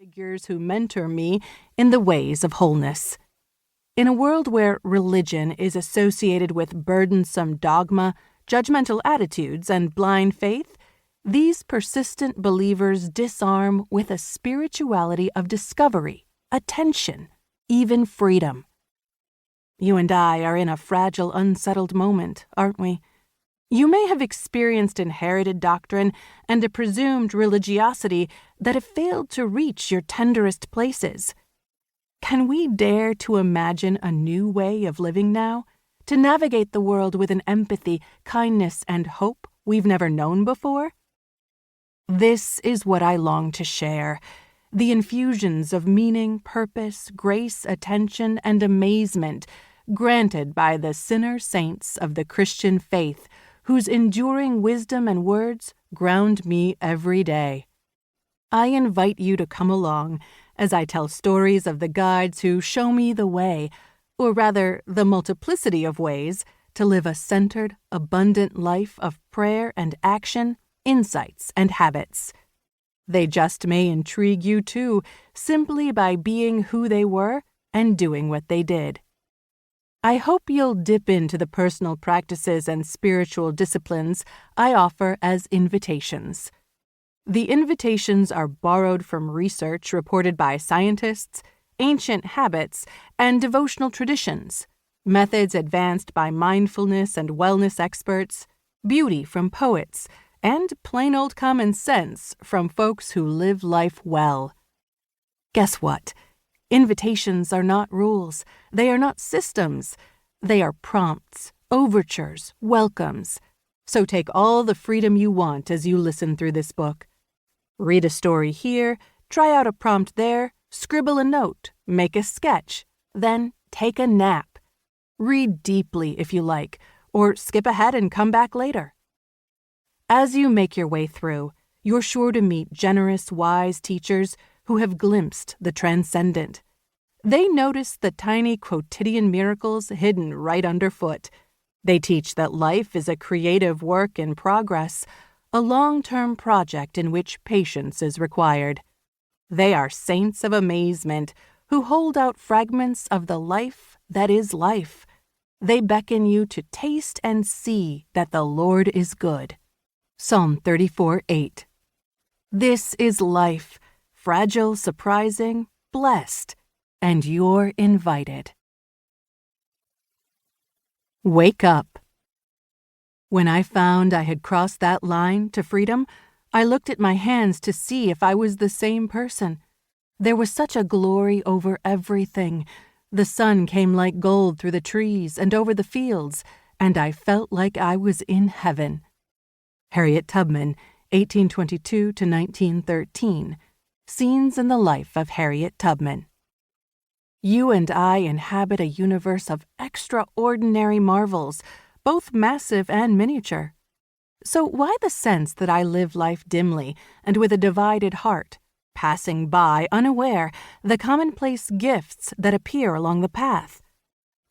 figures who mentor me in the ways of wholeness. In a world where religion is associated with burdensome dogma, judgmental attitudes, and blind faith, these persistent believers disarm with a spirituality of discovery, attention, even freedom. You and I are in a fragile, unsettled moment, aren't we? You may have experienced inherited doctrine and a presumed religiosity that have failed to reach your tenderest places. Can we dare to imagine a new way of living now, to navigate the world with an empathy, kindness, and hope we've never known before? This is what I long to share, the infusions of meaning, purpose, grace, attention, and amazement granted by the sinner saints of the Christian faith, whose enduring wisdom and words ground me every day. I invite you to come along as I tell stories of the guides who show me the way, or rather the multiplicity of ways, to live a centered, abundant life of prayer and action, insights and habits. They just may intrigue you too, simply by being who they were and doing what they did. I hope you'll dip into the personal practices and spiritual disciplines I offer as invitations. The invitations are borrowed from research reported by scientists, ancient habits, and devotional traditions, methods advanced by mindfulness and wellness experts, beauty from poets, and plain old common sense from folks who live life well. Guess what? Invitations are not rules. They are not systems. They are prompts, overtures, welcomes. So take all the freedom you want as you listen through this book. Read a story here, try out a prompt there, scribble a note, make a sketch, then take a nap. Read deeply if you like, or skip ahead and come back later. As you make your way through, you're sure to meet generous, wise teachers who have glimpsed the transcendent. They notice the tiny quotidian miracles hidden right underfoot. They teach that life is a creative work in progress, a long-term project in which patience is required. They are saints of amazement who hold out fragments of the life that is life. They beckon you to taste and see that the Lord is good. Psalm 34:8. This is life, fragile, surprising, blessed, and you're invited. Wake up. When I found I had crossed that line to freedom, I looked at my hands to see if I was the same person. There was such a glory over everything. The sun came like gold through the trees and over the fields, and I felt like I was in heaven. Harriet Tubman, 1822 to 1913. Scenes in the Life of Harriet Tubman. You and I inhabit a universe of extraordinary marvels, both massive and miniature. So why the sense that I live life dimly and with a divided heart, passing by, unaware, the commonplace gifts that appear along the path?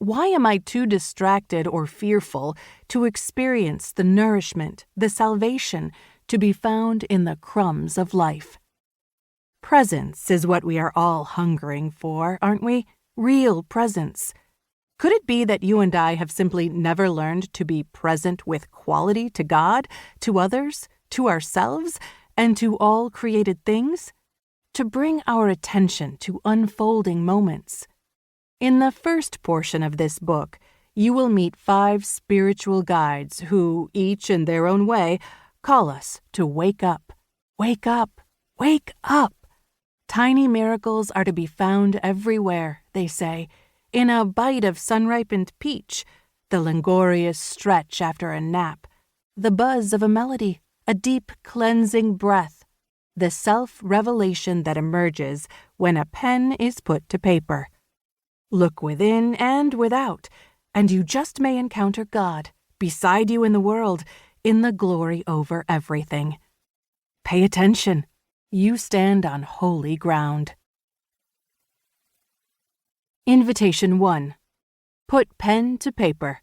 Why am I too distracted or fearful to experience the nourishment, the salvation, to be found in the crumbs of life? Presence is what we are all hungering for, aren't we? Real presence. Could it be that you and I have simply never learned to be present with quality to God, to others, to ourselves, and to all created things? To bring our attention to unfolding moments. In the first portion of this book, you will meet 5 spiritual guides who, each in their own way, call us to wake up. Wake up! Wake up! Tiny miracles are to be found everywhere, they say, in a bite of sun-ripened peach, the languorous stretch after a nap, the buzz of a melody, a deep cleansing breath, the self-revelation that emerges when a pen is put to paper. Look within and without, and you just may encounter God, beside you in the world, in the glory over everything. Pay attention. You stand on holy ground. Invitation 1. Put pen to paper.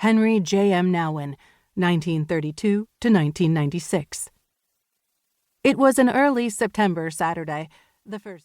Henri Nouwen, 1932 to 1996. It was an early September Saturday, the first